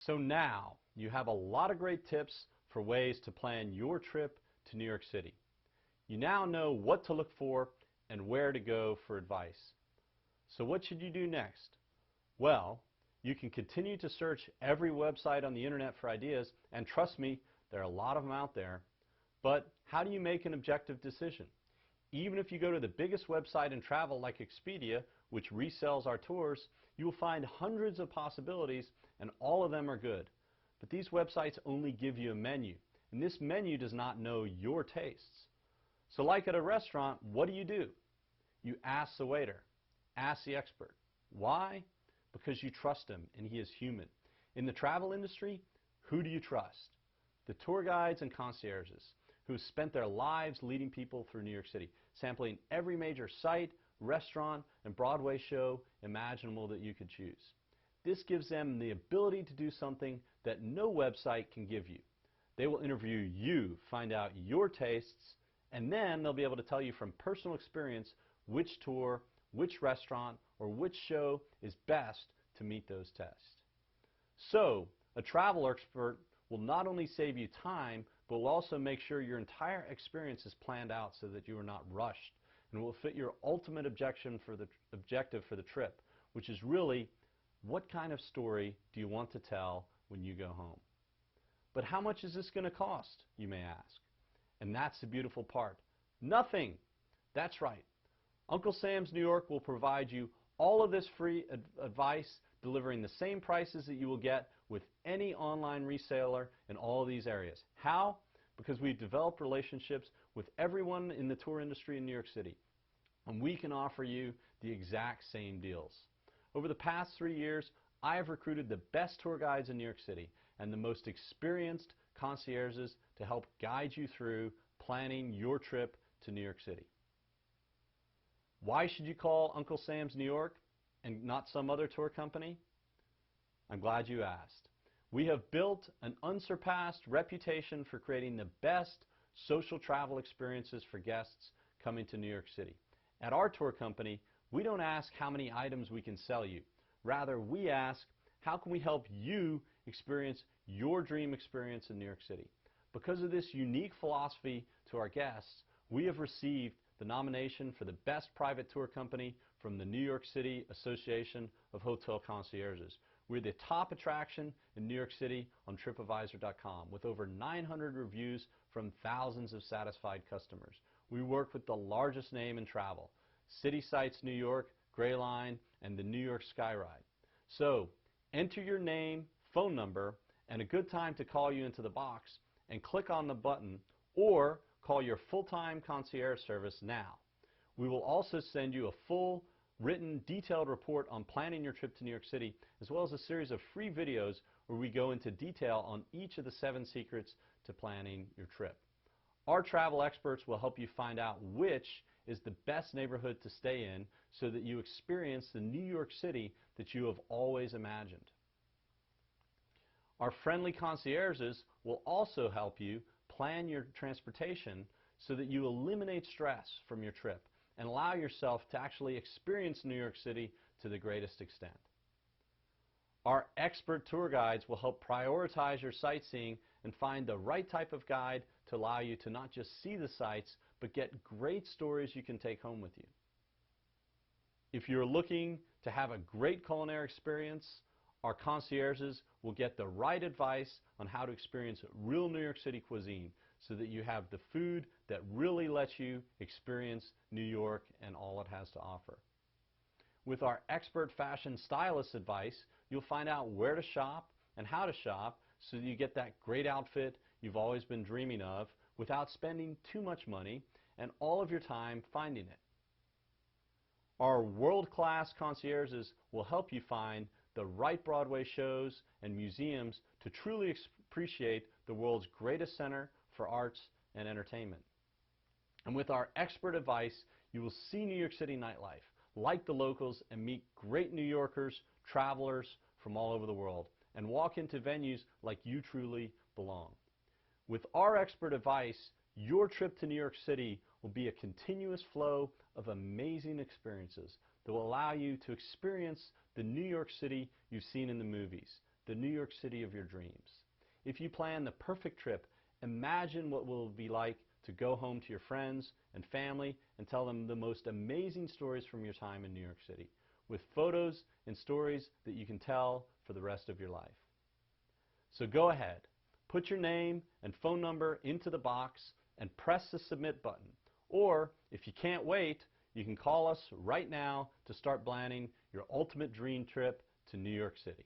So now you have a lot of great tips for ways to plan your trip to New York City. You now know what to look for and where to go for advice. So what should you do next? Well, you can continue to search every website on the internet for ideas, and trust me, there are a lot of them out there. But how do you make an objective decision? Even if you go to the biggest website in travel like Expedia, which resells our tours, you will find hundreds of possibilities, and all of them are good. But these websites only give you a menu, and this menu does not know your tastes. So like at a restaurant, what do? You ask the waiter, ask the expert. Why? Because you trust him and he is human. In the travel industry, who do you trust? The tour guides and concierges who have spent their lives leading people through New York City, sampling every major site, restaurant, and Broadway show imaginable that you could choose. This gives them the ability to do something that no website can give you. They will interview you, find out your tastes, and then they'll be able to tell you from personal experience which tour, which restaurant, or which show is best to meet those tests. So, a travel expert will not only save you time, but will also make sure your entire experience is planned out so that you are not rushed, and will fit your ultimate objective for the trip, which is really, what kind of story do you want to tell when you go home? But how much is this going to cost, you may ask? And that's the beautiful part. Nothing! That's right. Uncle Sam's New York will provide you all of this free advice, delivering the same prices that you will get with any online reseller in all of these areas. How? Because we've developed relationships with everyone in the tour industry in New York City, and we can offer you the exact same deals. Over the past 3 years, I have recruited the best tour guides in New York City and the most experienced concierges to help guide you through planning your trip to New York City. Why should you call Uncle Sam's New York and not some other tour company? I'm glad you asked. We have built an unsurpassed reputation for creating the best social travel experiences for guests coming to New York City. At our tour company, we don't ask how many items we can sell you. Rather, we ask, how can we help you experience your dream experience in New York City? Because of this unique philosophy to our guests, we have received the nomination for the best private tour company from the New York City Association of Hotel Concierges. We're the top attraction in New York City on TripAdvisor.com with over 900 reviews from thousands of satisfied customers. We work with the largest name in travel, City Sights New York, Gray Line, and the New York Skyride. So, enter your name, phone number, and a good time to call you into the box, and click on the button, or call your full-time concierge service now. We will also send you a full, written, detailed report on planning your trip to New York City, as well as a series of free videos where we go into detail on each of the 7 secrets to planning your trip. Our travel experts will help you find out which is the best neighborhood to stay in so that you experience the New York City that you have always imagined. Our friendly concierges will also help you plan your transportation so that you eliminate stress from your trip and allow yourself to actually experience New York City to the greatest extent. Our expert tour guides will help prioritize your sightseeing and find the right type of guide to allow you to not just see the sights, but get great stories you can take home with you. If you're looking to have a great culinary experience, our concierges will get the right advice on how to experience real New York City cuisine so that you have the food that really lets you experience New York and all it has to offer. With our expert fashion stylist advice, you'll find out where to shop and how to shop so that you get that great outfit you've always been dreaming of without spending too much money and all of your time finding it. Our world-class concierges will help you find the right Broadway shows and museums to truly appreciate the world's greatest center for arts and entertainment. And with our expert advice, you will see New York City nightlife, like the locals, and meet great New Yorkers, travelers from all over the world, and walk into venues like you truly belong. With our expert advice, your trip to New York City will be a continuous flow of amazing experiences that will allow you to experience the New York City you've seen in the movies, the New York City of your dreams. If you plan the perfect trip, imagine what it will be like to go home to your friends and family and tell them the most amazing stories from your time in New York City, with photos and stories that you can tell for the rest of your life. So go ahead, put your name and phone number into the box and press the submit button. Or, if you can't wait, you can call us right now to start planning your ultimate dream trip to New York City.